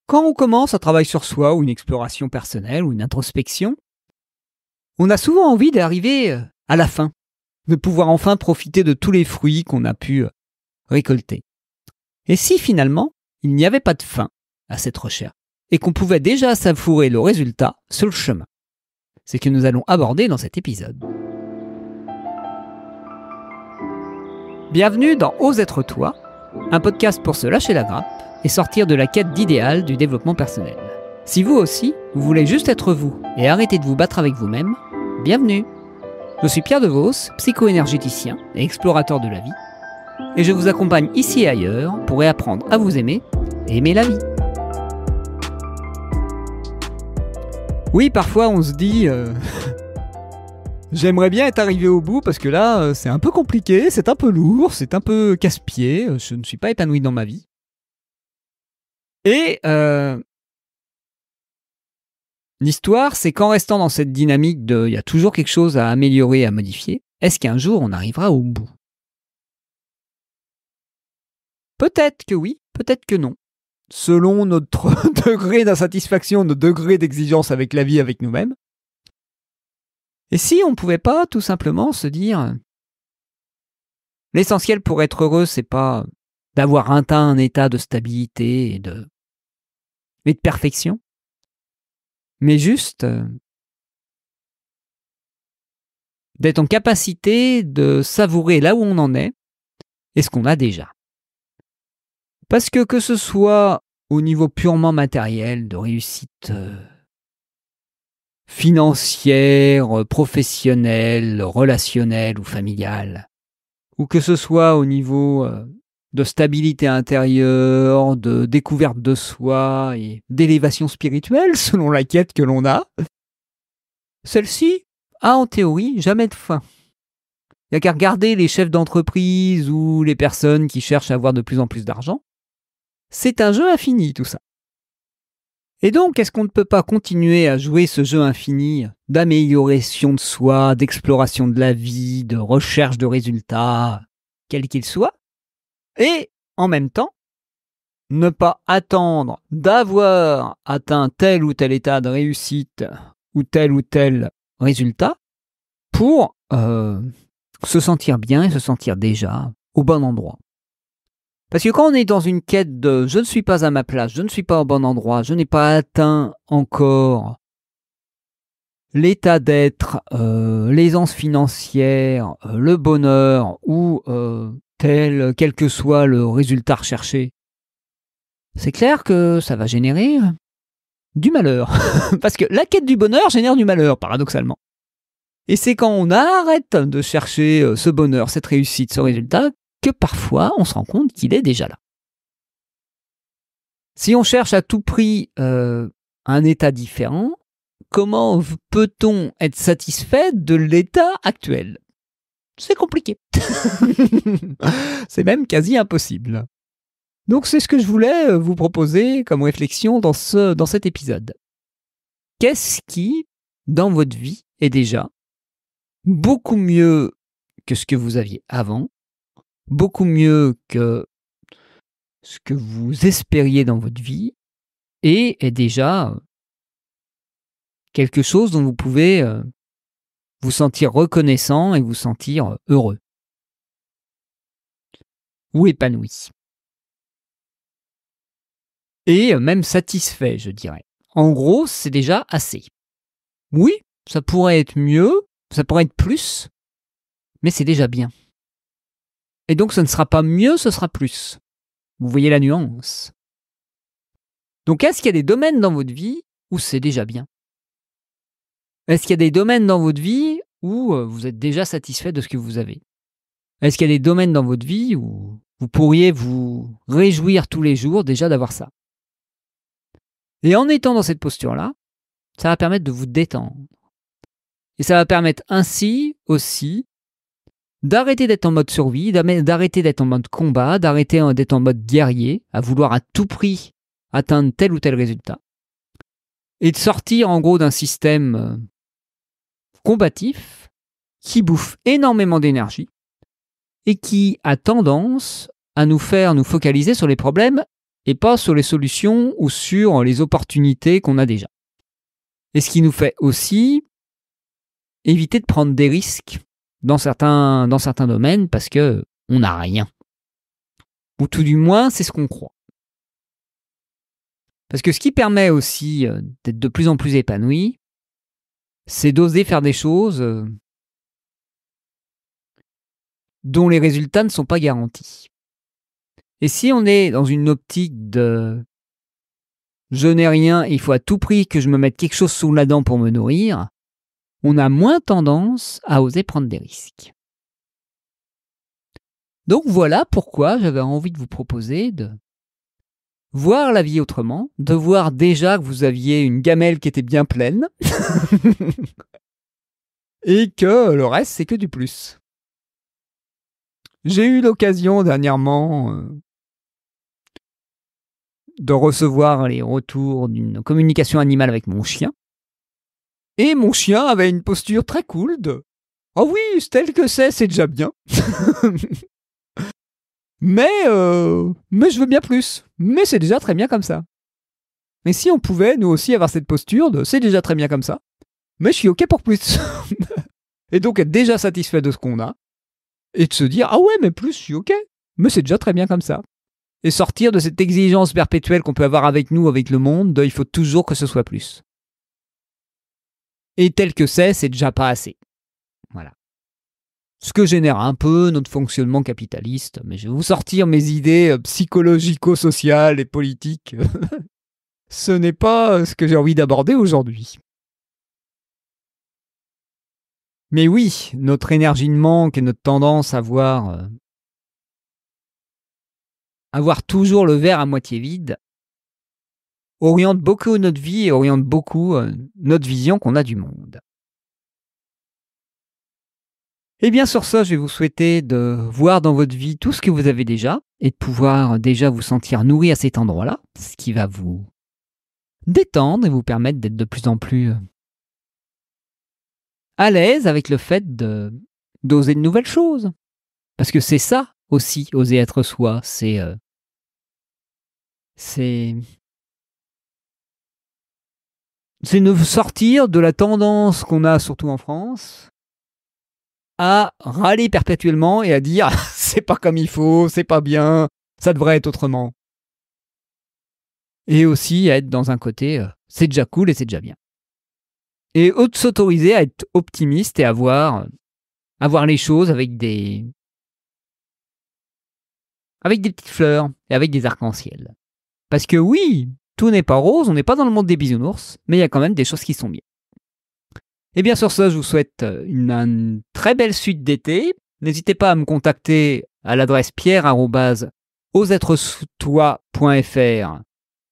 Quand on commence un travail sur soi ou une exploration personnelle ou une introspection, on a souvent envie d'arriver à la fin, de pouvoir enfin profiter de tous les fruits qu'on a pu récolter. Et si finalement, il n'y avait pas de fin à cette recherche et qu'on pouvait déjà savourer le résultat sur le chemin? C'est ce que nous allons aborder dans cet épisode. Bienvenue dans Ose être toi, un podcast pour se lâcher la grappe et sortir de la quête d'idéal du développement personnel. Si vous aussi, vous voulez juste être vous et arrêter de vous battre avec vous-même, bienvenue. Je suis Pierre Devos, psycho-énergéticien et explorateur de la vie, et je vous accompagne ici et ailleurs pour réapprendre à vous aimer et aimer la vie. Oui, parfois on se dit j'aimerais bien être arrivé au bout parce que là, c'est un peu compliqué, c'est un peu lourd, c'est un peu casse-pied, je ne suis pas épanoui dans ma vie. Et l'histoire, c'est qu'en restant dans cette dynamique de il y a toujours quelque chose à améliorer, à modifier, est-ce qu'un jour on arrivera au bout? Peut-être que oui, peut-être que non. Selon notre degré d'insatisfaction, notre degré d'exigence avec la vie, avec nous-mêmes. Et si on ne pouvait pas tout simplement se dire l'essentiel pour être heureux, c'est pas d'avoir atteint un état de stabilité et de perfection, mais juste d'être en capacité de savourer là où on en est et ce qu'on a déjà. Parce que ce soit au niveau purement matériel, de réussite financière, professionnelle, relationnelle ou familiale, ou que ce soit au niveau de stabilité intérieure, de découverte de soi et d'élévation spirituelle, selon la quête que l'on a, celle-ci a en théorie jamais de fin. Il n'y a qu'à regarder les chefs d'entreprise ou les personnes qui cherchent à avoir de plus en plus d'argent. C'est un jeu infini tout ça. Et donc, est-ce qu'on ne peut pas continuer à jouer ce jeu infini d'amélioration de soi, d'exploration de la vie, de recherche de résultats, quels qu'ils soient, et en même temps, ne pas attendre d'avoir atteint tel ou tel état de réussite ou tel résultat pour se sentir bien et se sentir déjà au bon endroit. Parce que quand on est dans une quête de « je ne suis pas à ma place, je ne suis pas au bon endroit, je n'ai pas atteint encore l'état d'être, l'aisance financière, le bonheur ou quel que soit le résultat recherché », c'est clair que ça va générer du malheur. Parce que la quête du bonheur génère du malheur, paradoxalement. Et c'est quand on arrête de chercher ce bonheur, cette réussite, ce résultat, que parfois on se rend compte qu'il est déjà là. Si on cherche à tout prix un état différent, comment peut-on être satisfait de l'état actuel? C'est compliqué. C'est même quasi impossible. Donc c'est ce que je voulais vous proposer comme réflexion dans cet épisode. Qu'est-ce qui, dans votre vie, est déjà beaucoup mieux que ce que vous aviez avant, beaucoup mieux que ce que vous espériez dans votre vie, et est déjà quelque chose dont vous pouvez vous sentir reconnaissant et vous sentir heureux ou épanoui. Et même satisfait, je dirais. En gros, c'est déjà assez. Oui, ça pourrait être mieux, ça pourrait être plus, mais c'est déjà bien. Et donc, ce ne sera pas mieux, ce sera plus. Vous voyez la nuance. Donc, est-ce qu'il y a des domaines dans votre vie où c'est déjà bien? Est-ce qu'il y a des domaines dans votre vie où vous êtes déjà satisfait de ce que vous avez? Est-ce qu'il y a des domaines dans votre vie où vous pourriez vous réjouir tous les jours déjà d'avoir ça? Et en étant dans cette posture-là, ça va permettre de vous détendre. Et ça va permettre ainsi aussi d'arrêter d'être en mode survie, d'arrêter d'être en mode combat, d'arrêter d'être en mode guerrier, à vouloir à tout prix atteindre tel ou tel résultat, et de sortir en gros d'un système combatif qui bouffe énormément d'énergie et qui a tendance à nous faire nous focaliser sur les problèmes et pas sur les solutions ou sur les opportunités qu'on a déjà. Et ce qui nous fait aussi éviter de prendre des risques dans certains domaines parce que on n'a rien. Ou tout du moins, c'est ce qu'on croit. Parce que ce qui permet aussi d'être de plus en plus épanoui, c'est d'oser faire des choses dont les résultats ne sont pas garantis. Et si on est dans une optique de je n'ai rien, il faut à tout prix que je me mette quelque chose sous la dent pour me nourrir, on a moins tendance à oser prendre des risques. Donc voilà pourquoi j'avais envie de vous proposer de voir la vie autrement, de voir déjà que vous aviez une gamelle qui était bien pleine et que le reste c'est que du plus. J'ai eu l'occasion dernièrement de recevoir les retours d'une communication animale avec mon chien. Et mon chien avait une posture très cool de « Oh oui, tel que c'est déjà bien. mais je veux bien plus. Mais c'est déjà très bien comme ça. » Mais si on pouvait, nous aussi, avoir cette posture de « C'est déjà très bien comme ça. Mais je suis OK pour plus. » Et donc être déjà satisfait de ce qu'on a. Et de se dire « Ah ouais, mais plus, je suis OK. Mais c'est déjà très bien comme ça. » Et sortir de cette exigence perpétuelle qu'on peut avoir avec nous, avec le monde, de « Il faut toujours que ce soit plus. » Et tel que c'est déjà pas assez. Voilà. Ce que génère un peu notre fonctionnement capitaliste. Mais je vais vous sortir mes idées psychologico-sociales et politiques. Ce n'est pas ce que j'ai envie d'aborder aujourd'hui. Mais oui, notre énergie de manque et notre tendance à voir toujours le verre à moitié vide oriente beaucoup notre vie et oriente beaucoup notre vision qu'on a du monde. Et bien sur ça, je vais vous souhaiter de voir dans votre vie tout ce que vous avez déjà et de pouvoir déjà vous sentir nourri à cet endroit-là, ce qui va vous détendre et vous permettre d'être de plus en plus à l'aise avec le fait d'oser de nouvelles choses. Parce que c'est ça aussi, oser être soi, c'est ne sortir de la tendance qu'on a, surtout en France, à râler perpétuellement et à dire « c'est pas comme il faut, c'est pas bien, ça devrait être autrement ». Et aussi à être dans un côté « c'est déjà cool et c'est déjà bien ». Et s'autoriser à être optimiste et à voir les choses avec des petites fleurs et avec des arcs-en-ciel. Parce que oui, tout n'est pas rose, on n'est pas dans le monde des bisounours, mais il y a quand même des choses qui sont bien. Et bien sur ça, je vous souhaite une très belle suite d'été. N'hésitez pas à me contacter à l'adresse pierre@osetrestoi.fr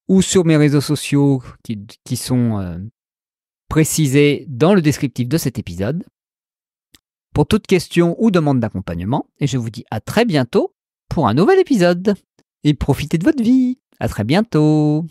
ou sur mes réseaux sociaux qui sont précisés dans le descriptif de cet épisode pour toute question ou demande d'accompagnement. Et je vous dis à très bientôt pour un nouvel épisode. Et profitez de votre vie. À très bientôt.